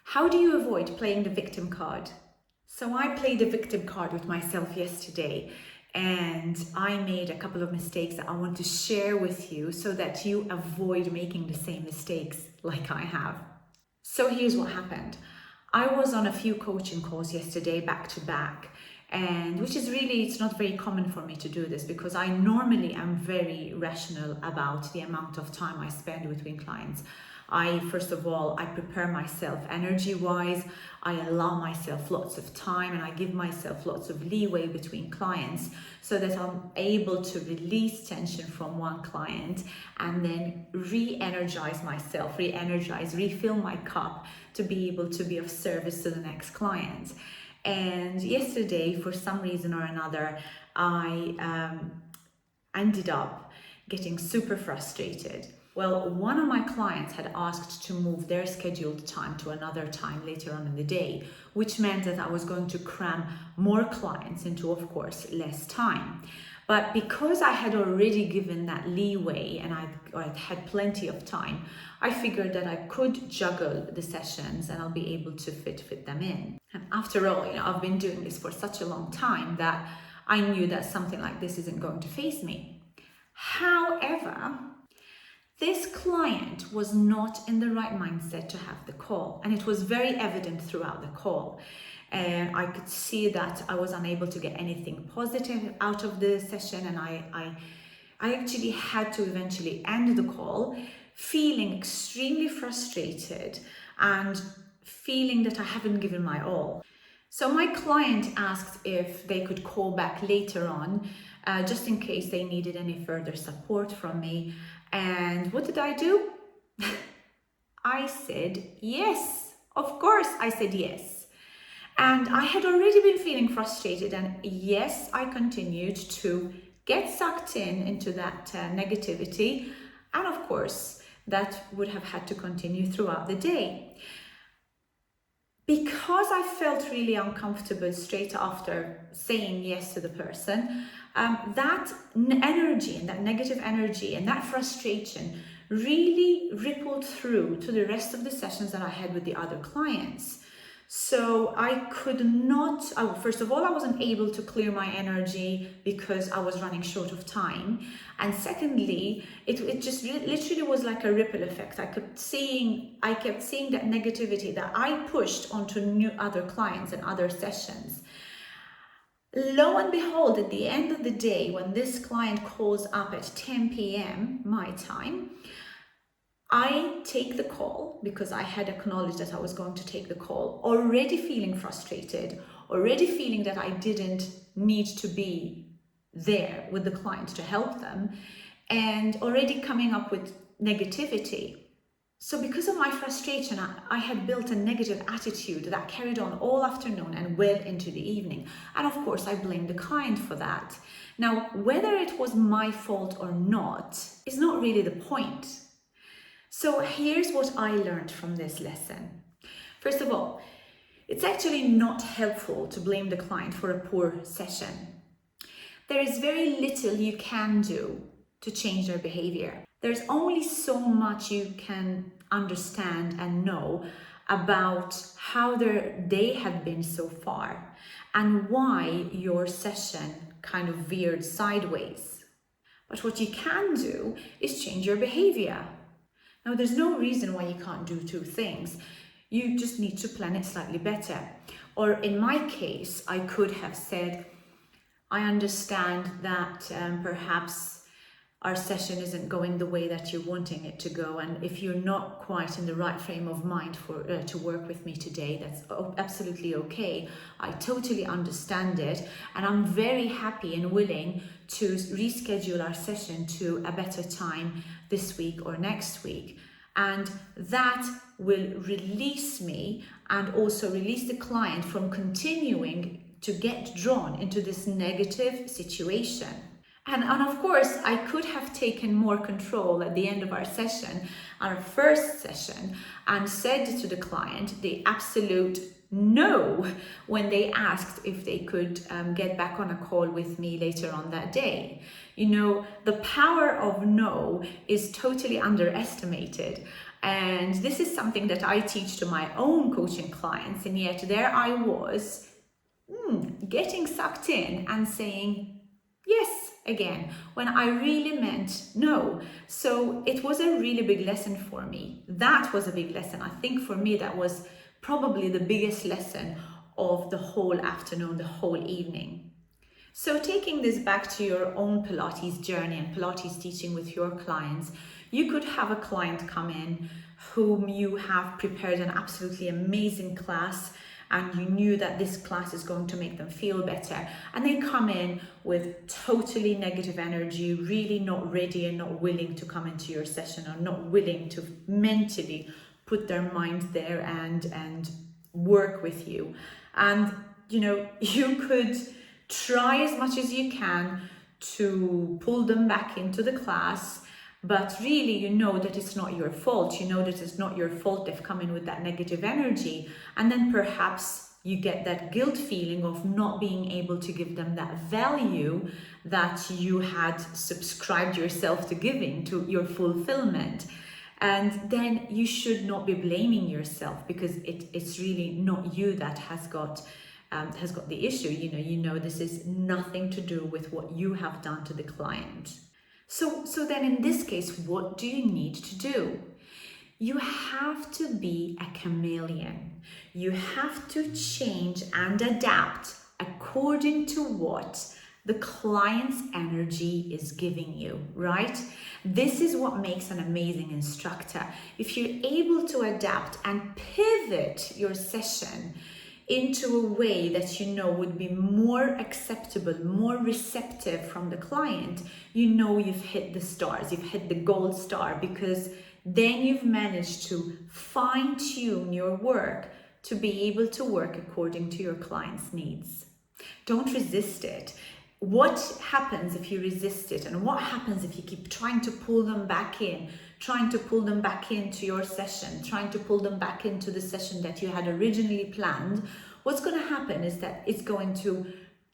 How do you avoid playing the victim card? So I played the victim card with myself yesterday, and I made a couple of mistakes that I want to share with you so that you avoid making the same mistakes like I have. So here's what happened. I was on a few coaching calls yesterday back to back, and which is really, it's not very common for me to do this because I normally am very rational about the amount of time I spend between clients. First of all, I prepare myself energy-wise, I allow myself lots of time, and I give myself lots of leeway between clients so that I'm able to release tension from one client and then re-energize myself, refill my cup to be able to be of service to the next client. And yesterday, for some reason or another, I ended up getting super frustrated. Well, one of my clients had asked to move their scheduled time to another time later on in the day, which meant that I was going to cram more clients into, of course, less time. But because I had already given that leeway and I had plenty of time, I figured that I could juggle the sessions and I'll be able to fit them in. And after all, I've been doing this for such a long time that I knew that something like this isn't going to faze me. However, this client was not in the right mindset to have the call, and it was very evident throughout the call. And I could see that I was unable to get anything positive out of the session, and I actually had to eventually end the call feeling extremely frustrated and feeling that I haven't given my all. So my client asked if they could call back later on, just in case they needed any further support from me. And what did I do? I said yes. Of course, I said yes. And I had already been feeling frustrated, and yes, I continued to get sucked into that negativity. And of course, that would have had to continue throughout the day. Because I felt really uncomfortable straight after saying yes to the person, that energy and that negative energy and that frustration really rippled through to the rest of the sessions that I had with the other clients. So I could not, first of all, I wasn't able to clear my energy because I was running short of time. And secondly, it just literally was like a ripple effect. I kept seeing that negativity that I pushed onto other clients and other sessions. Lo and behold, at the end of the day, when this client calls up at 10 p.m. my time, I take the call because I had acknowledged that I was going to take the call, already feeling frustrated, already feeling that I didn't need to be there with the client to help them, and already coming up with negativity. So because of my frustration, I had built a negative attitude that carried on all afternoon and well into the evening. And of course, I blamed the client for that. Now, whether it was my fault or not is not really the point. So here's what I learned from this lesson. First of all, it's actually not helpful to blame the client for a poor session. There is very little you can do to change their behavior. There's only so much you can understand and know about how they have been so far and why your session kind of veered sideways. But what you can do is change your behavior. Now, there's no reason why you can't do two things. You just need to plan it slightly better. Or in my case, I could have said, I understand that perhaps our session isn't going the way that you're wanting it to go, and if you're not quite in the right frame of mind to work with me today, that's absolutely okay. I totally understand it, and I'm very happy and willing to reschedule our session to a better time this week or next week. And that will release me and also release the client from continuing to get drawn into this negative situation. And of course, I could have taken more control at the end of our session, our first session, and said to the client the absolute no when they asked if they could get back on a call with me later on that day. The power of no is totally underestimated. And this is something that I teach to my own coaching clients, and yet there I was getting sucked in and saying yes again when I really meant no. So it was a really big lesson for me. That was a big lesson. I think for me that was probably the biggest lesson of the whole afternoon, the whole evening. So taking this back to your own Pilates journey and Pilates teaching with your clients, you could have a client come in whom you have prepared an absolutely amazing class, and you knew that this class is going to make them feel better, and they come in with totally negative energy, really not ready and not willing to come into your session, or not willing to mentally put their mind there and work with you. And you could try as much as you can to pull them back into the class, but really you know that it's not your fault. You know that it's not your fault they've come in with that negative energy, and then perhaps you get that guilt feeling of not being able to give them that value that you had subscribed yourself to giving, to your fulfillment. And then you should not be blaming yourself, because it's really not you that has got the issue. You know this is nothing to do with what you have done to the client. So then in this case, what do you need to do? You have to be a chameleon. You have to change and adapt according to what the client's energy is giving you, right? This is what makes an amazing instructor. If you're able to adapt and pivot your session into a way that would be more acceptable, more receptive from the client, you've hit the stars, you've hit the gold star, because then you've managed to fine-tune your work to be able to work according to your client's needs. Don't resist it. What happens if you resist it? And what happens if you keep trying to pull them back in, trying to pull them back into your session, trying to pull them back into the session that you had originally planned? What's going to happen is that it's going to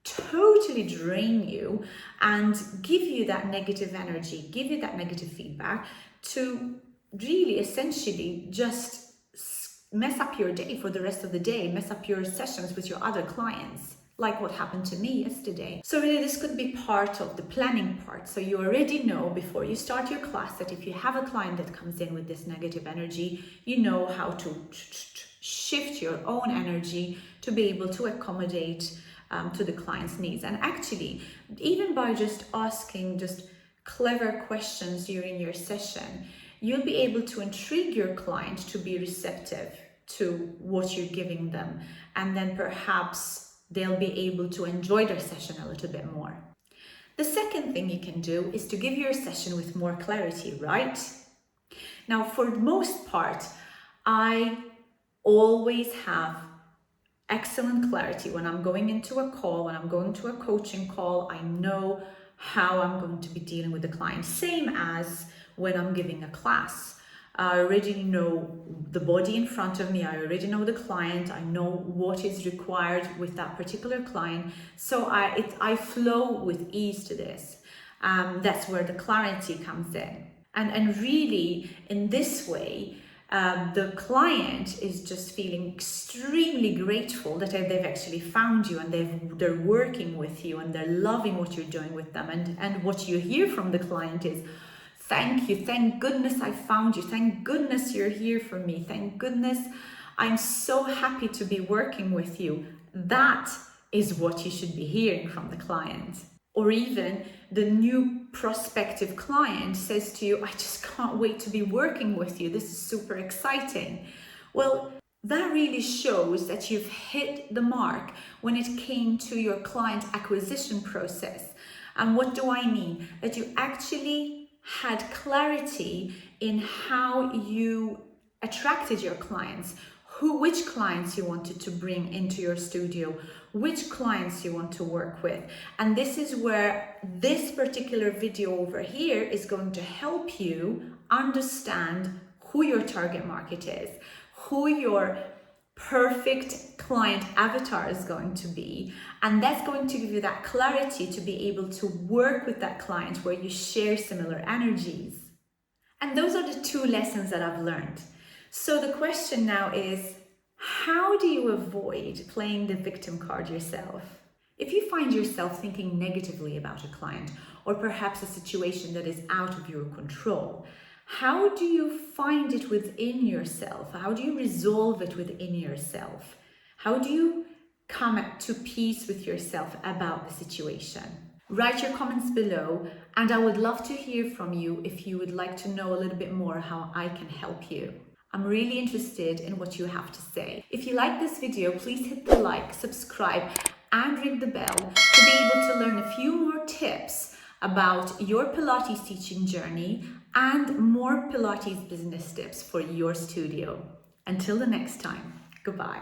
totally drain you and give you that negative energy, give you that negative feedback to really essentially just mess up your day for the rest of the day, mess up your sessions with your other clients, like what happened to me yesterday. So really this could be part of the planning part. So you already know before you start your class that if you have a client that comes in with this negative energy, you know how to shift your own energy to be able to accommodate to the client's needs. And actually, even by just asking just clever questions during your session, you'll be able to intrigue your client to be receptive to what you're giving them. And then perhaps they'll be able to enjoy their session a little bit more. The second thing you can do is to give your session with more clarity, right? Now, for the most part, I always have excellent clarity when I'm going into a call, when I'm going to a coaching call. I know how I'm going to be dealing with the client, same as when I'm giving a class. I already know the body in front of me, I already know the client, I know what is required with that particular client, so I flow with ease to this. That's where the clarity comes in. And really, in this way, the client is just feeling extremely grateful that they've actually found you, and they're working with you, and they're loving what you're doing with them. And what you hear from the client is, thank you, thank goodness I found you, thank goodness you're here for me, thank goodness I'm so happy to be working with you. That is what you should be hearing from the client. Or even the new prospective client says to you, I just can't wait to be working with you, this is super exciting. Well, that really shows that you've hit the mark when it came to your client acquisition process. And what do I mean? That you actually had clarity in how you attracted your clients, which clients you wanted to bring into your studio, which clients you want to work with. And this is where this particular video over here is going to help you understand who your target market is, who your perfect client avatar is going to be. And that's going to give you that clarity to be able to work with that client where you share similar energies. And those are the two lessons that I've learned. So the question now is, how do you avoid playing the victim card yourself? If you find yourself thinking negatively about a client, or perhaps a situation that is out of your control, how do you find it within yourself? How do you resolve it within yourself? How do you come to peace with yourself about the situation? Write your comments below, and I would love to hear from you if you would like to know a little bit more how I can help you. I'm really interested in what you have to say. If you like this video, please hit the like, subscribe, and ring the bell to be able to learn a few more tips about your Pilates teaching journey and more Pilates business tips for your studio. Until the next time, goodbye.